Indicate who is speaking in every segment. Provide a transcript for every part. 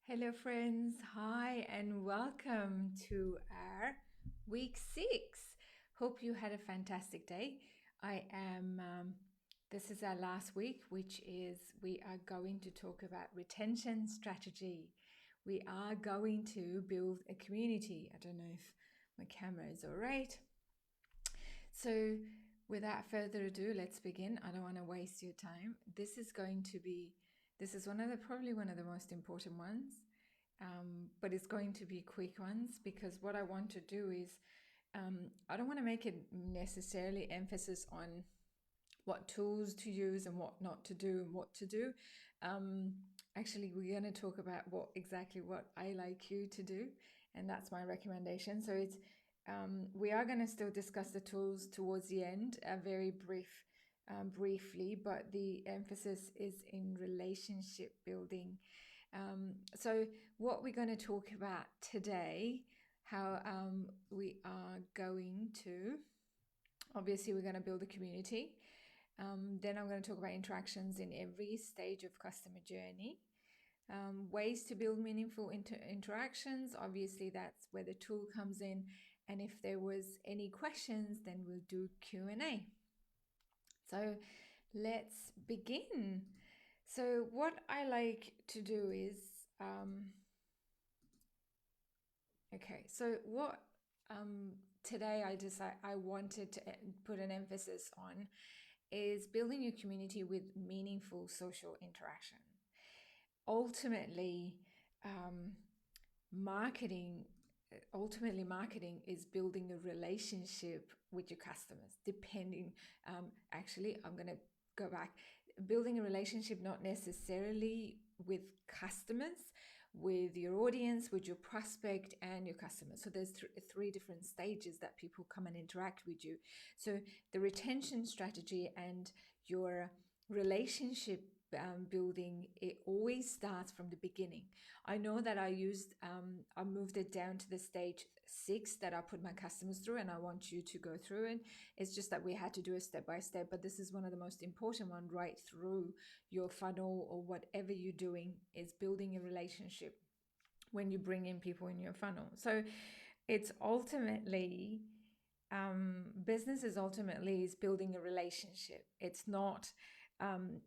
Speaker 1: Hello, friends. Hi, and welcome to our week 6. Hope you had a fantastic day. I am, this is our last week, which is we are going to talk about retention strategy. We are going to build a community. I don't know if my camera is all right. So, without further ado, let's begin. I don't want to waste your time. This is probably one of the most important ones, but it's going to be quick ones because what I want to do is I don't want to make it necessarily emphasis on what tools to use and what not to do and what to do. Um, Actually, we're going to talk about what I like you to do, and that's my recommendation. So it's we are going to still discuss the tools towards the end, briefly, but the emphasis is in relationship building. So what we're going to talk about today, how we are going to obviously we're going to build a community. Then I'm going to talk about interactions in every stage of customer journey. Ways to build meaningful interactions. Obviously, that's where the tool comes in. And if there was any questions, then we'll do Q&A. So let's begin. So what I like to do is, okay, so what today I wanted to put an emphasis on is building a community with meaningful social interaction. Ultimately, um, marketing marketing is building a relationship with your customers. Actually, I'm going to go back. Building a relationship, not necessarily with customers, with your audience, with your prospect, and your customers. So there's three different stages that people come and interact with you. So the retention strategy and your relationship building, it always starts from the beginning. I know that I moved it down to the stage 6 that I put my customers through, and I want you to go through it. It's just that we had to do a step by step, but this is one of the most important one right through your funnel or whatever you're doing is building a relationship when you bring in people in your funnel. So it's ultimately, business is ultimately is building a relationship. It's not um,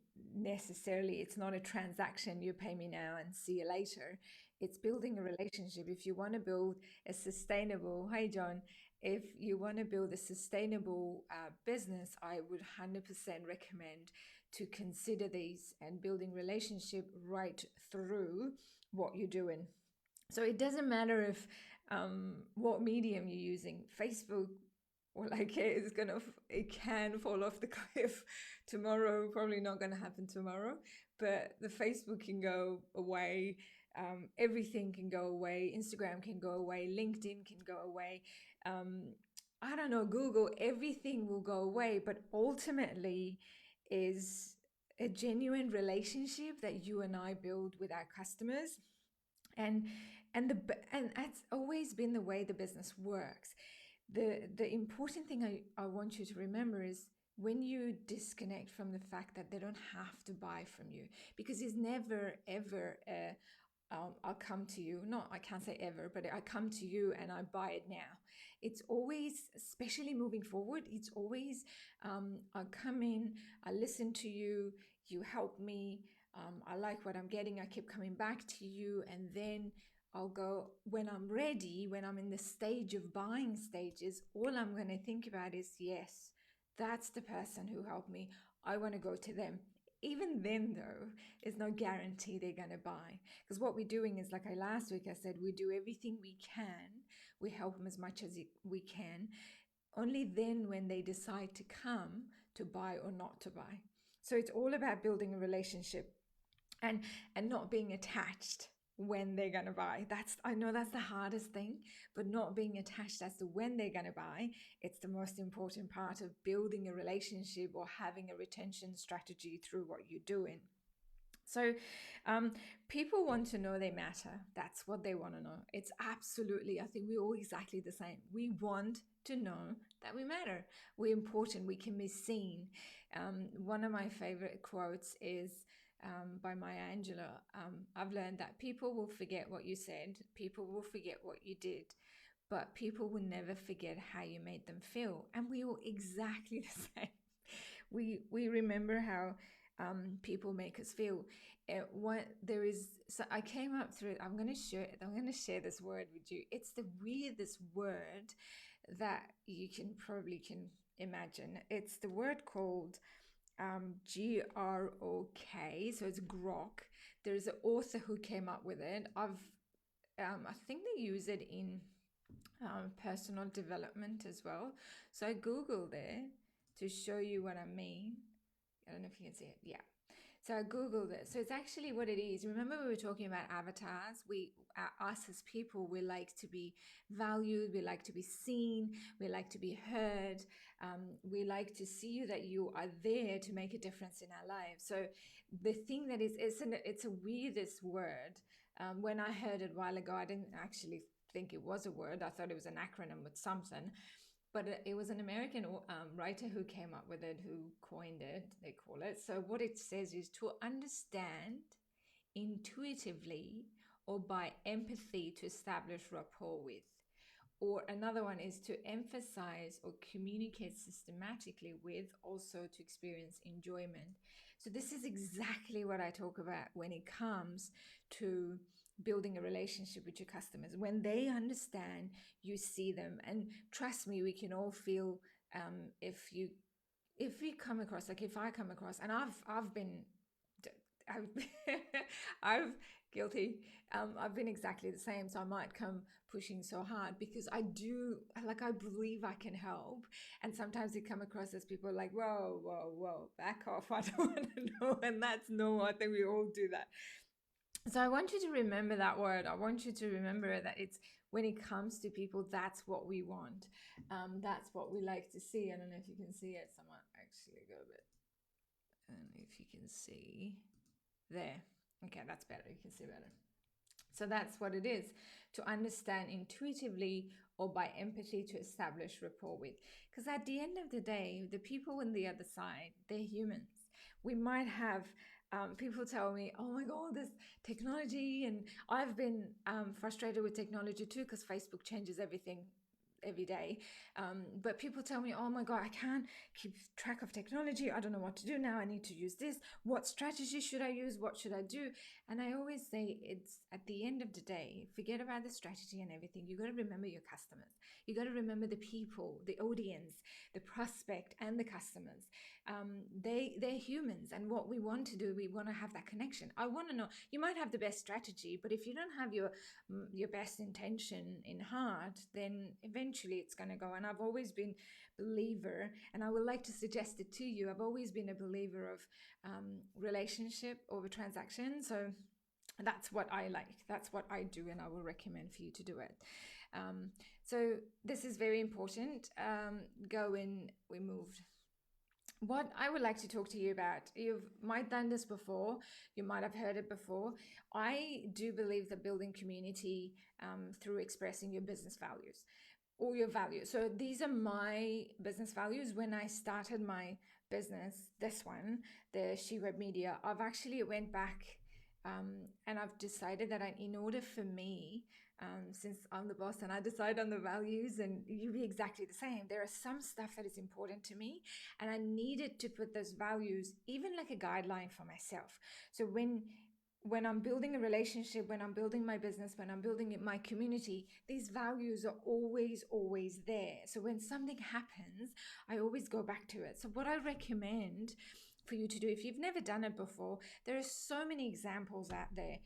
Speaker 1: it's not a transaction, you pay me now and see you later. It's building a relationship. If you want to build a sustainable, hi John, if you want to build a sustainable business, I would 100% recommend to consider these and building relationship right through what you're doing. So it doesn't matter if what medium you're using. Facebook, it can fall off the cliff tomorrow. Probably not gonna happen tomorrow, but the Facebook can go away. Everything can go away. Instagram can go away. LinkedIn can go away. I don't know, Google. Everything will go away, but ultimately, is a genuine relationship that you and I build with our customers, and and that's always been the way the business works. The important thing I want you to remember is when you disconnect from the fact that they don't have to buy from you, because it's never ever I'll come to you. No, I can't say ever, but I come to you and I buy it now. It's always, especially moving forward, it's always I come in, I listen to you, you help me, I like what I'm getting, I keep coming back to you, and then I'll go when I'm ready, when I'm in the stage of buying stages, all I'm going to think about is, yes, that's the person who helped me. I want to go to them. Even then, though, there's no guarantee they're going to buy. Because what we're doing is, like last week I said, we do everything we can. We help them as much as we can. Only then when they decide to come to buy or not to buy. So it's all about building a relationship and not being attached when they're going to buy. I know that's the hardest thing, but not being attached as to when they're going to buy, it's the most important part of building a relationship or having a retention strategy through what you're doing. So people want to know they matter. That's what they want to know. It's absolutely, I think we're all exactly the same. We want to know that we matter. We're important. We can be seen. One of my favorite quotes is, by Maya Angelou. I've learned that people will forget what you said, people will forget what you did, but people will never forget how you made them feel. And we all exactly the same. We remember how people make us feel. What there is, so I came up through. I'm going to share this word with you. It's the weirdest word that you can probably can imagine. It's the word called GROK. So it's grok. There's an author who came up with it. I think they use it in personal development as well. So I googled it to show you what I mean. I don't know if you can see it. Yeah. So I googled it. So it's actually what it is. Remember we were talking about avatars? Us as people, we like to be valued. We like to be seen. We like to be heard. We like to see you, that you are there to make a difference in our lives. So the thing that it's a weirdest word. When I heard it a while ago, I didn't actually think it was a word. I thought it was an acronym with something. But it was an American writer who came up with it, who coined it, they call it. So what it says is to understand intuitively or by empathy to establish rapport with. Or another one is to emphasize or communicate systematically with, also to experience enjoyment. So this is exactly what I talk about when it comes to building a relationship with your customers. When they understand, you see them, and trust me, we can all feel if we come across, like if I come across, and I've been I've, I've guilty. I've been exactly the same. So I might come pushing so hard because I do, like, I believe I can help. And sometimes it come across as people like, whoa, whoa, whoa, back off. I don't want to know. And that's normal. I think we all do that. So I want you to remember that word. I want you to remember that it's, when it comes to people, that's what we want. That's what we like to see. I don't know if you can see it. Someone actually go a bit. And if you can see there. Okay, that's better. You can see better. So that's what it is, to understand intuitively or by empathy to establish rapport with. Because at the end of the day, the people on the other side, they're humans. We might have people tell me, oh my God, this technology. And I've been frustrated with technology too, because Facebook changes everything every day. But people tell me, oh my God, I can't keep track of technology. I don't know what to do now. I need to use this. What strategy should I use? What should I do? And I always say, it's at the end of the day, forget about the strategy and everything. You got to remember your customers. You got to remember the people, the audience, the prospect, and the customers. They're humans, and what we want to do, we want to have that connection. I want to know. You might have the best strategy, but if you don't have your best intention in heart, then eventually it's going to go. And I've always been a believer, and I would like to suggest it to you. I've always been a believer of relationship over transaction. So that's what I like. That's what I do, and I will recommend for you to do it. So this is very important. Go in. We moved. What I would like to talk to you about, you might have done this before, you might have heard it before. I do believe that building community through expressing your business values or your values. So these are my business values. When I started my business, this one, the She Web Media, I've actually went back and I've decided that in order for me, since I'm the boss and I decide on the values, and you be exactly the same. There are some stuff that is important to me, and I needed to put those values, even like a guideline for myself. So when I'm building a relationship, when I'm building my business, when I'm building my community, these values are always there. So when something happens, I always go back to it. So what I recommend for you to do, if you've never done it before, there are so many examples out there.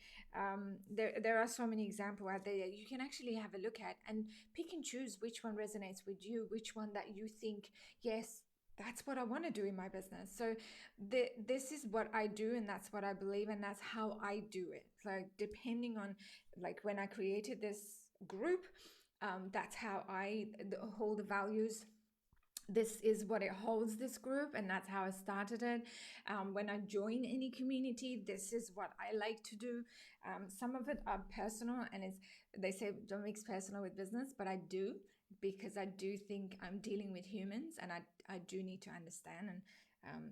Speaker 1: There are so many examples out there that you can actually have a look at and pick and choose which one resonates with you, which one that you think, yes, that's what I want to do in my business. So this is what I do, and that's what I believe, and that's how I do it. Like, depending on, like, when I created this group, that's how I hold the values. This is what it holds, this group, and that's how I started it. When I join any community, this is what I like to do. Some of it are personal, and they say don't mix personal with business, but I do, because I do think I'm dealing with humans, and I do need to understand and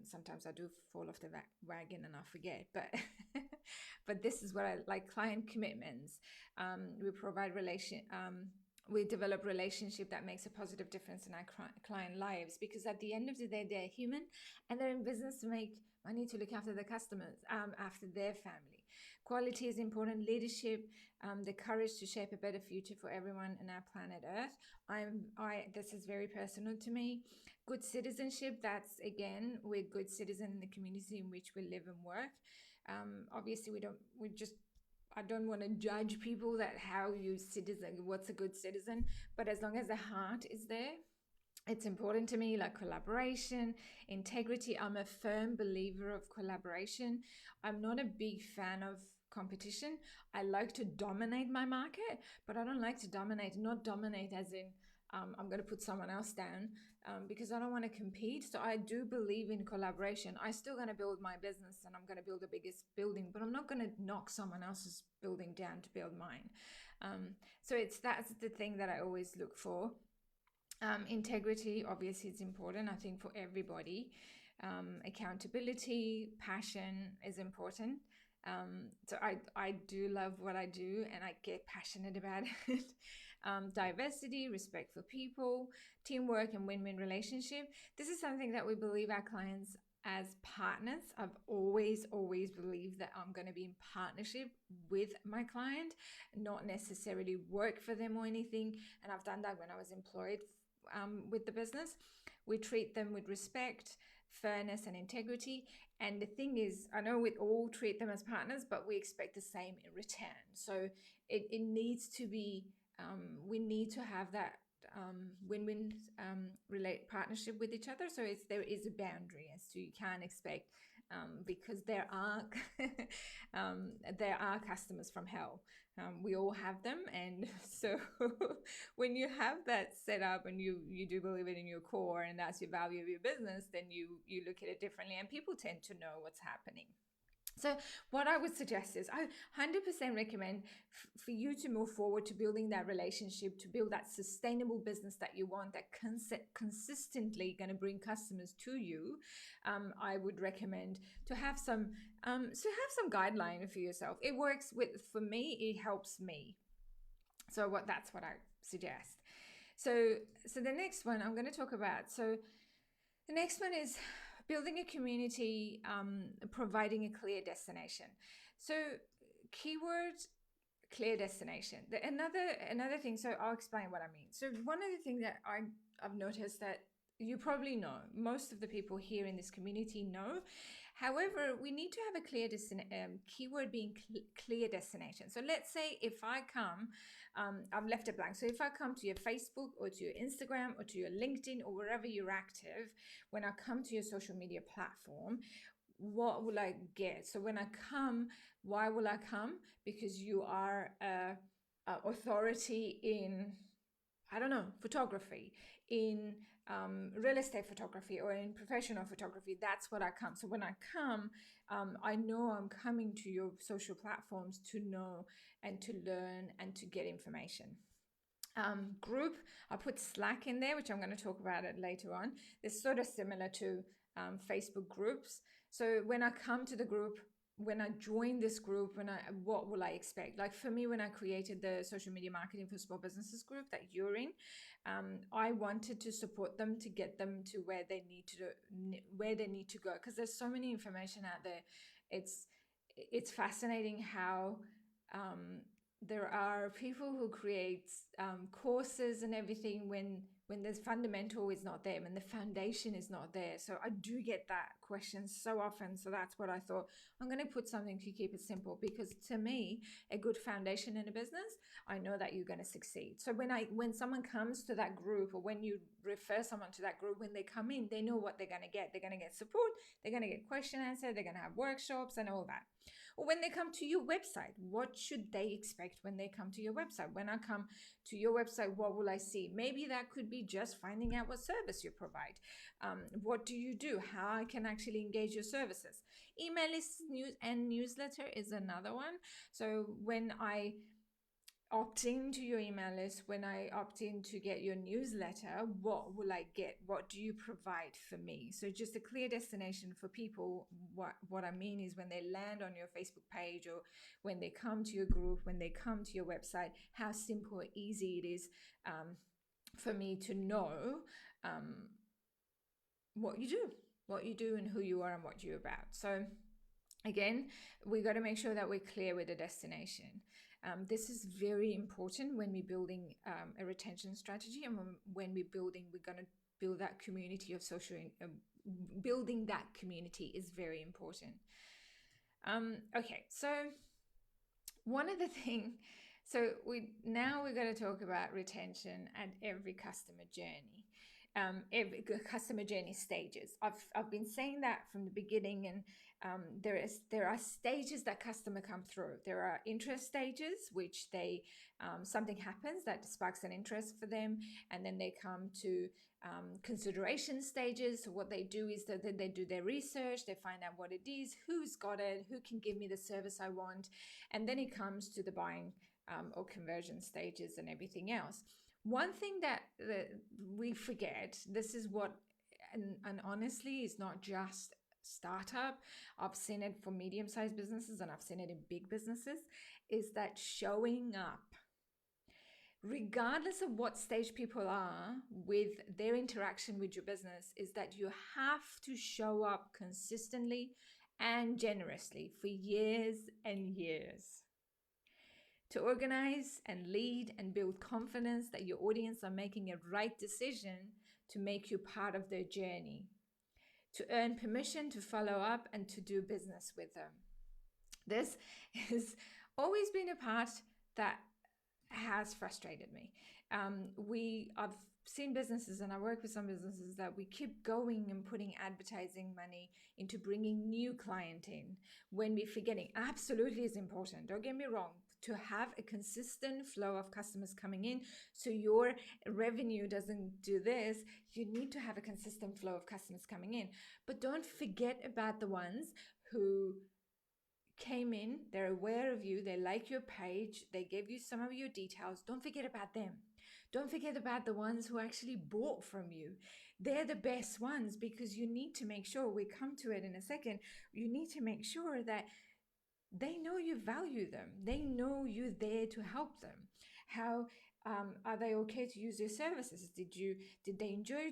Speaker 1: Sometimes I do fall off the wagon and I forget, but but this is what I like: client commitments. We provide we develop relationship that makes a positive difference in our client lives, because at the end of the day, they're human and they're in business to make money, to look after the customers, after their family. Quality is important. Leadership, the courage to shape a better future for everyone on our planet Earth. This is very personal to me. Good citizenship. That's, again, we're good citizens in the community in which we live and work. Obviously, I don't want to judge people that how you citizen, what's a good citizen, but as long as the heart is there, it's important to me. Like collaboration, integrity. I'm a firm believer of collaboration. I'm not a big fan of competition. I like to dominate my market, but I don't like to not dominate as in I'm going to put someone else down, because I don't want to compete. So I do believe in collaboration. I'm still going to build my business and I'm going to build the biggest building, but I'm not going to knock someone else's building down to build mine. So that's the thing that I always look for. Integrity, obviously, it's important, I think, for everybody. Accountability, passion is important. So I do love what I do and I get passionate about it. Diversity, respect for people, teamwork, and win-win relationship. This is something that we believe our clients as partners. I've always believed that I'm going to be in partnership with my client, not necessarily work for them or anything. And I've done that when I was employed with the business. We treat them with respect, fairness, and integrity. And the thing is, I know we all treat them as partners, but we expect the same in return. So it needs to be, we need to have that win-win partnership with each other. So there is a boundary as to, you can't expect, because there are customers from hell. We all have them, and so when you have that set up and you do believe it in your core and that's your value of your business, then you look at it differently, and people tend to know what's happening. So what I would suggest is I 100% recommend for you to move forward to building that relationship, to build that sustainable business that you want, that consistently going to bring customers to you. I would recommend to have some guideline for yourself. It works for me, it helps me. So that's what I suggest. So the next one I'm going to talk about. So the next one is building a community, providing a clear destination. So keyword, clear destination. Another thing, so I'll explain what I mean. So one of the things that I've noticed that you probably know, most of the people here in this community know. However, we need to have a clear keyword being clear destination. So let's say if I come, I've left it blank. So if I come to your Facebook or to your Instagram or to your LinkedIn or wherever you're active, when I come to your social media platform, what will I get? So when I come, why will I come? Because you are a authority in, I don't know, photography, in real estate photography, or in professional photography. That's what I come. So when I come, I know I'm coming to your social platforms to know and to learn and to get information. Group, I put Slack in there, which I'm going to talk about it later on. It's sort of similar to Facebook groups. So when I come to the group, when I join this group, what will I expect? Like for me, when I created the social media marketing for small businesses group that you're in, I wanted to support them to get them to where they need to go, because there's so many information out there. It's fascinating how there are people who create courses and everything when the fundamental is not there, when the foundation is not there. So I do get that question so often. So that's what I thought. I'm going to put something to keep it simple, because to me, a good foundation in a business, I know that you're going to succeed. So when someone comes to that group, or when you refer someone to that group, when they come in, they know what they're going to get. They're going to get support. They're going to get question answer. They're going to have workshops and all that. Or when they come to your website, what should they expect when they come to your website? When I come to your website, what will I see? Maybe that could be just finding out what service you provide. What do you do? How I can actually engage your services. Email lists and newsletter is another one. So when I opt into your email list, when I opt in to get your newsletter, what will I get? What do you provide for me? So just a clear destination for people. What I mean is when they land on your Facebook page, or when they come to your group, when they come to your website, how simple or easy it is for me to know what you do and who you are and what you're about. So again, we got to make sure that we're clear with the destination. This is very important when we're building a retention strategy, and when we're going to build that community of social. Building that community is very important. Okay, so one of the things. So we're going to talk about retention at every customer journey. Every customer journey stages. I've been saying that from the beginning, and there are stages that customer come through. There are interest stages, which they something happens that sparks an interest for them, and then they come to consideration stages. So what they do is that they do their research, they find out what it is, who's got it, who can give me the service I want, and then it comes to the buying or conversion stages and everything else. One thing that we forget, this is what, and honestly, it's not just startup. I've seen it for medium-sized businesses, and I've seen it in big businesses, is that showing up. Regardless of what stage people are with their interaction with your business, is that you have to show up consistently and generously for years and years, to organize and lead and build confidence that your audience are making a right decision to make you part of their journey, to earn permission to follow up and to do business with them. This has always been a part that has frustrated me. I've seen businesses, and I work with some businesses, that we keep going and putting advertising money into bringing new client in, when we're forgetting. Absolutely is important, don't get me wrong, to have a consistent flow of customers coming in, so your revenue doesn't do this. You need to have a consistent flow of customers coming in, but don't forget about the ones who came in, they're aware of you, they like your page, they gave you some of your details. Don't forget about them. Don't forget about the ones who actually bought from you. They're the best ones, because you need to make sure, we come to it in a second, you need to make sure that they know you value them. They know you're there to help them. How are they okay to use your services? Did they enjoy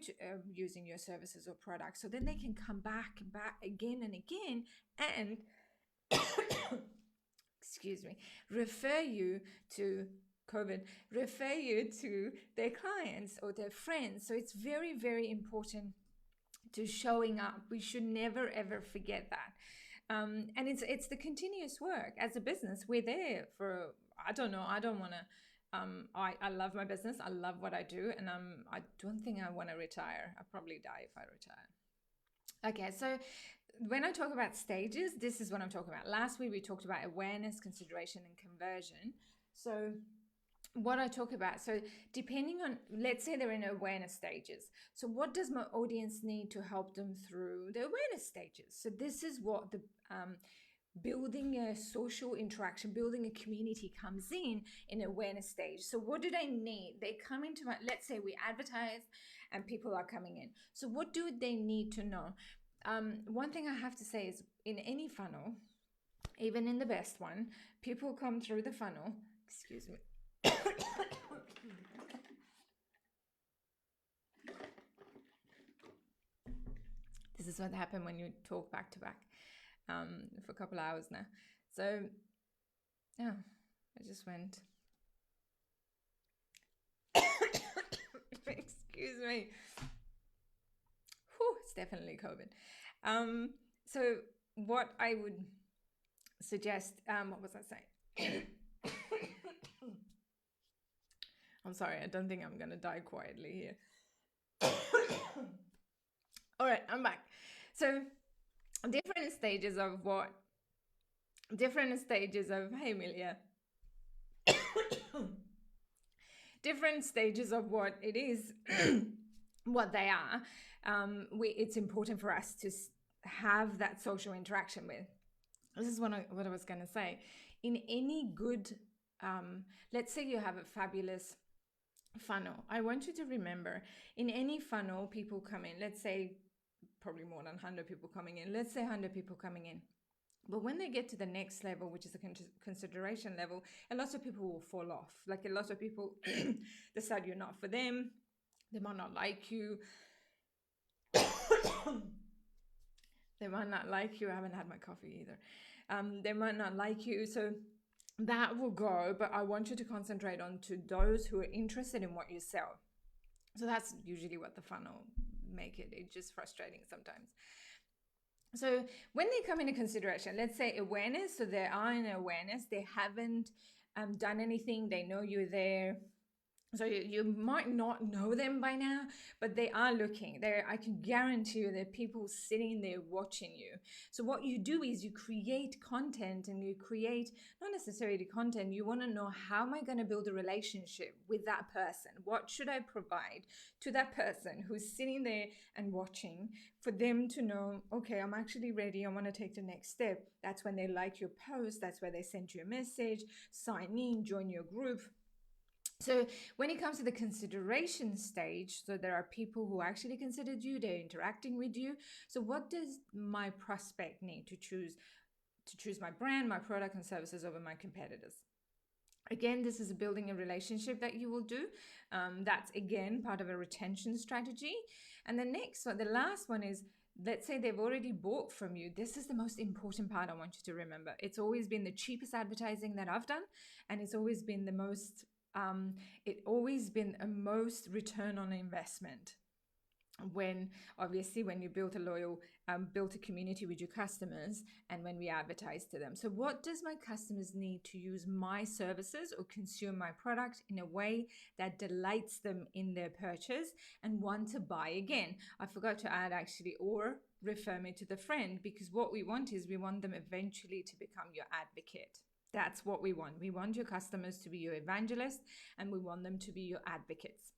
Speaker 1: using your services or products? So then they can come back again and again, and excuse me, refer you to their clients or their friends. So it's very, very important to showing up. We should never ever forget that. And it's the continuous work as a business. We're there for, I don't want to, I love my business. I love what I do. And I don't think I want to retire. I'll probably die if I retire. Okay, so when I talk about stages, this is what I'm talking about. Last week we talked about awareness, consideration, and conversion. So what I talk about, so depending on, let's say they're in awareness stages. So what does my audience need to help them through the awareness stages? So this is what the building a social interaction, building a community comes in awareness stage. So what do they need? They come into my, let's say we advertise and people are coming in. So what do they need to know? One thing I have to say is, in any funnel, even in the best one, people come through the funnel, excuse me. This is what happened when you talk back to back for a couple of hours now. So, yeah, I just went. Excuse me. Whew, it's definitely COVID. So what I would suggest, what was I saying? I'm sorry, I don't think I'm going to die quietly here. All right, I'm back. So different stages of, hey Amelia. Different stages of what it is, what they are. It's important for us to have that social interaction with. This is what I was going to say. In any good let's say you have a fabulous funnel. I want you to remember, in any funnel, people come in. Let's say probably more than 100 people coming in. Let's say 100 people coming in. But when they get to the next level, which is the consideration level, a lot of people will fall off. Like a lot of people decide you're not for them. They might not like you. They might not like you. I haven't had my coffee either. They might not like you. So that will go. But I want you to concentrate on to those who are interested in what you sell. So that's usually what the funnel make it. It's just frustrating sometimes. So when they come into consideration, let's say awareness, so they are in awareness, they haven't done anything, they know you're there. So you might not know them by now, but they are looking there. I can guarantee you there are people sitting there watching you. So what you do is you create content, and you create not necessarily content. You want to know, how am I going to build a relationship with that person? What should I provide to that person who's sitting there and watching, for them to know, okay, I'm actually ready. I want to take the next step. That's when they like your post. That's where they send you a message, sign in, join your group. So when it comes to the consideration stage, so there are people who actually considered you, they're interacting with you. So what does my prospect need to choose my brand, my product and services over my competitors? Again, this is building a relationship that you will do. That's again part of a retention strategy. And the next one, the last one is, let's say they've already bought from you. This is the most important part I want you to remember. It's always been the cheapest advertising that I've done, and it's always been the most a most return on investment. When you build a community with your customers, and when we advertise to them. So what does my customers need to use my services or consume my product in a way that delights them in their purchase and want to buy again? I forgot to add actually, or refer me to the friend, because what we want is we want them eventually to become your advocate. That's what we want. We want your customers to be your evangelists, and we want them to be your advocates.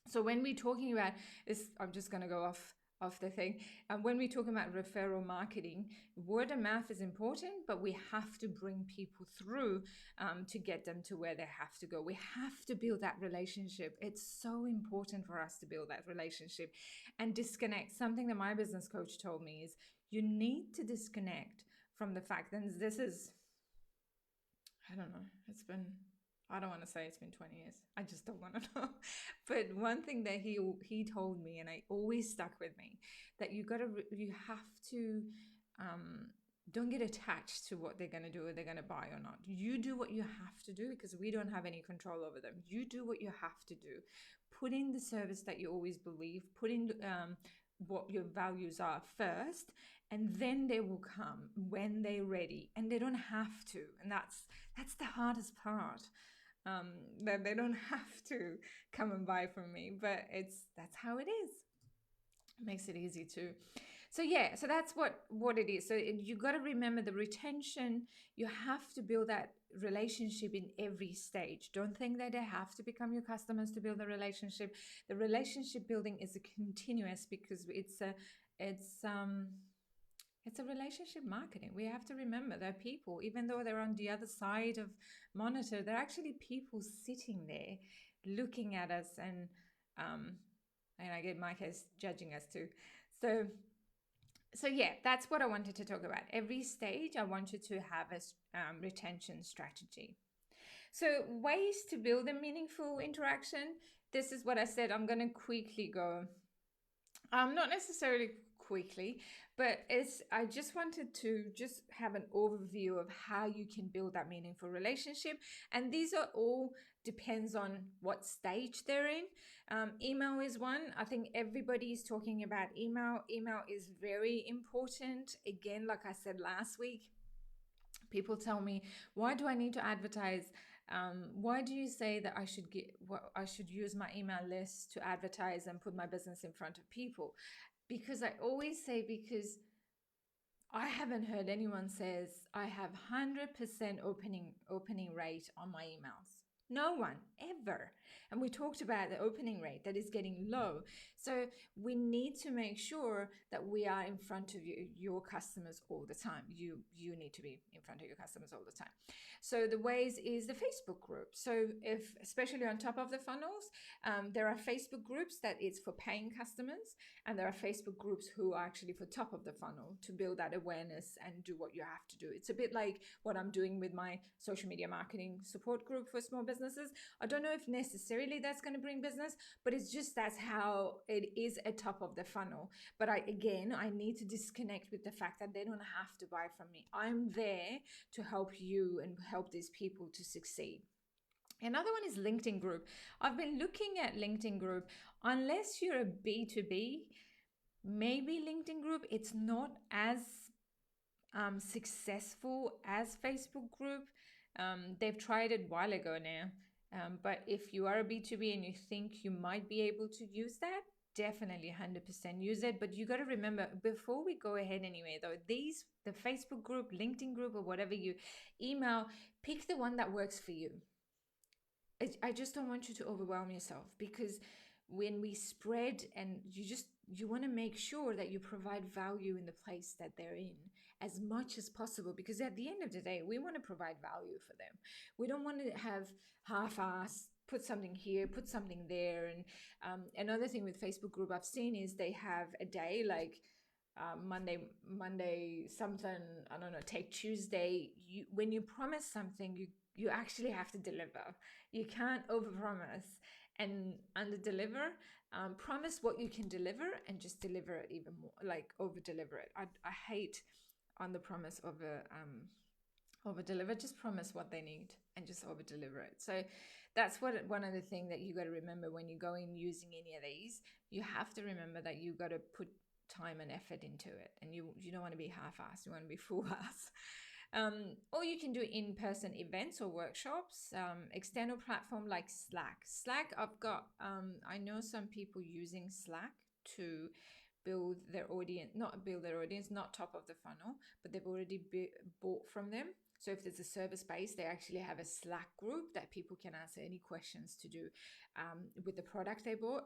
Speaker 1: So when we're talking about this, I'm just going to go off the thing. And when we're talking about referral marketing, word of mouth is important, but we have to bring people through to get them to where they have to go. We have to build that relationship. It's so important for us to build that relationship and disconnect. Something that my business coach told me is, you need to disconnect from the fact that this is, I don't know, I don't want to say it's been 20 years. I just don't want to know. But one thing that he told me, and it always stuck with me, that you have to, don't get attached to what they're going to do, or they're going to buy or not. You do what you have to do, because we don't have any control over them. You do what you have to do. Put in the service that you always believe. Put in what your values are first, and then they will come when they're ready, and they don't have to. And that's the hardest part, that they don't have to come and buy from me, but that's how it is. It makes it easy too. So that's what it is. So you got to remember the retention. You have to build that relationship in every stage. Don't think that they have to become your customers to build a relationship. The relationship building is a continuous, because it's a relationship marketing. We have to remember they're people, even though they're on the other side of monitor, they're actually people sitting there looking at us, and I get my case judging us too. So yeah, that's what I wanted to talk about. Every stage, I want you to have a retention strategy. So ways to build a meaningful interaction. This is what I said. I'm going to quickly go. Not necessarily quickly, but I just wanted to just have an overview of how you can build that meaningful relationship. And these are all depends on what stage they're in. Email is one. I think everybody is talking about email. Email is very important. Again, like I said last week, people tell me, why do I need to advertise? Why do you say that I should use my email list to advertise and put my business in front of people? Because I always say, because I haven't heard anyone says I have 100% opening rate on my emails. No one, ever. And we talked about the opening rate that is getting low. So we need to make sure that we are in front of your customers all the time. You need to be in front of your customers all the time. So the ways is the Facebook group. So if, especially on top of the funnels, there are Facebook groups that it's for paying customers, and there are Facebook groups who are actually for top of the funnel to build that awareness and do what you have to do. It's a bit like what I'm doing with my social media marketing support group for small businesses. I don't know if necessarily that's going to bring business, but it's just that's how it is at top of the funnel. But I need to disconnect with the fact that they don't have to buy from me. I'm there to help you and help these people to succeed. Another one is LinkedIn group. I've been looking at LinkedIn group. Unless you're a B2B, maybe LinkedIn group, it's not as successful as Facebook group. They've tried it a while ago now. But if you are a B2B and you think you might be able to use that, definitely 100% use it. But you got to remember, before we go ahead anyway, though, the Facebook group, LinkedIn group, or whatever you email, pick the one that works for you. I just don't want you to overwhelm yourself, because when we spread, and you want to make sure that you provide value in the place that they're in as much as possible, because at the end of the day, we want to provide value for them. We don't want to have half-ass, put something here, put something there. And another thing with Facebook group I've seen is they have a day like Monday something, I don't know, take Tuesday. When you promise something, you actually have to deliver. You can't overpromise and underdeliver. Promise what you can deliver and just deliver it even more, like over deliver it. I hate on the promise of over deliver. Just promise what they need and just over deliver it. So that's one of the things that you got to remember when you go in using any of these. You have to remember that you got to put time and effort into it, and you don't want to be half-assed. You want to be full-ass. Or you can do in-person events or workshops. External platform like Slack, I've got I know some people using Slack to build their audience, not top of the funnel, but they've already bought from them. So if there's a service base, they actually have a Slack group that people can answer any questions to do with the product they bought.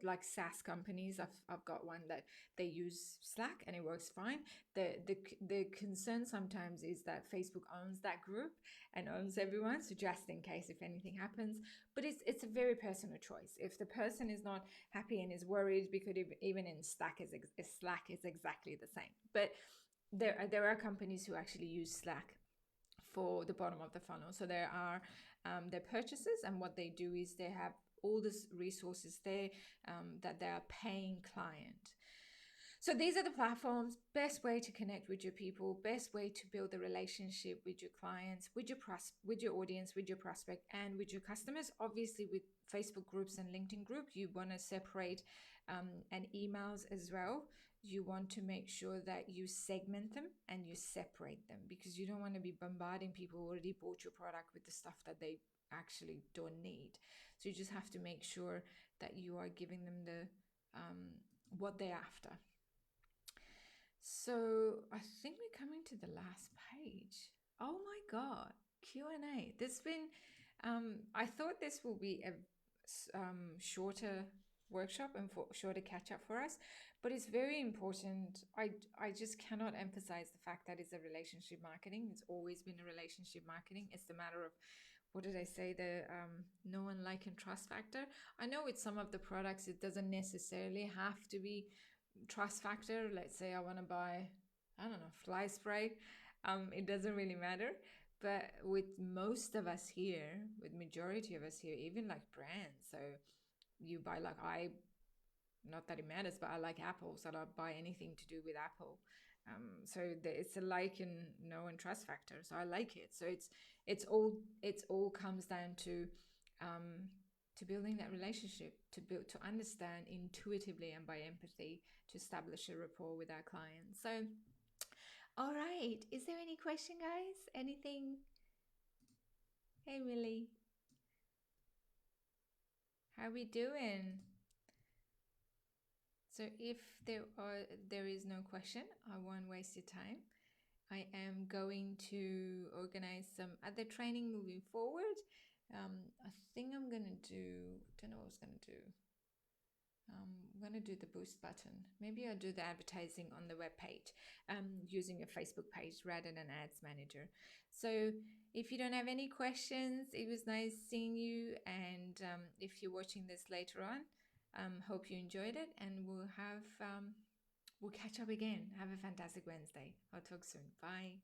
Speaker 1: Like SaaS companies, I've got one that they use Slack and it works fine. The concern sometimes is that Facebook owns that group and owns everyone. So just in case if anything happens, but it's a very personal choice. If the person is not happy and is worried, because even in Slack is exactly the same. But there are companies who actually use Slack for the bottom of the funnel. So there are their purchases, and what they do is they have all these resources there that they are paying client. So these are the platforms, best way to connect with your people, best way to build a relationship with your clients, with your audience, with your prospect, and with your customers. Obviously, with Facebook groups and LinkedIn group, you want to separate and emails as well. You want to make sure that you segment them and you separate them, because you don't want to be bombarding people who already bought your product with the stuff that they actually don't need. So you just have to make sure that you are giving them the what they're after. So I think we're coming to the last page. Oh my God, Q&A. This been, I thought this will be a shorter workshop and shorter catch up for us, but it's very important. I just cannot emphasize the fact that it's a relationship marketing. It's always been a relationship marketing. It's the matter of, what did I say, the know and like and trust factor. I know with some of the products it doesn't necessarily have to be trust factor. Let's say I want to buy, I don't know, fly spray. It doesn't really matter. But with most of us here, with majority of us here, even like brands, so you buy, like, not that it matters, but I like Apple, so I'll buy anything to do with Apple. So it's a like and know and trust factor. So I like it. So it's all comes down to building that relationship, to understand intuitively and by empathy, to establish a rapport with our clients. So, all right. Is there any question, guys? Anything? Hey, Millie. How we doing? So if there is no question, I won't waste your time. I am going to organize some other training moving forward. I think I'm gonna do. Don't know what I was gonna do. I'm gonna do the boost button. Maybe I'll do the advertising on the web page, using a Facebook page rather than Ads Manager. So if you don't have any questions, it was nice seeing you. And if you're watching this later on, hope you enjoyed it, and we'll catch up again. Have a fantastic Wednesday. I'll talk soon. Bye.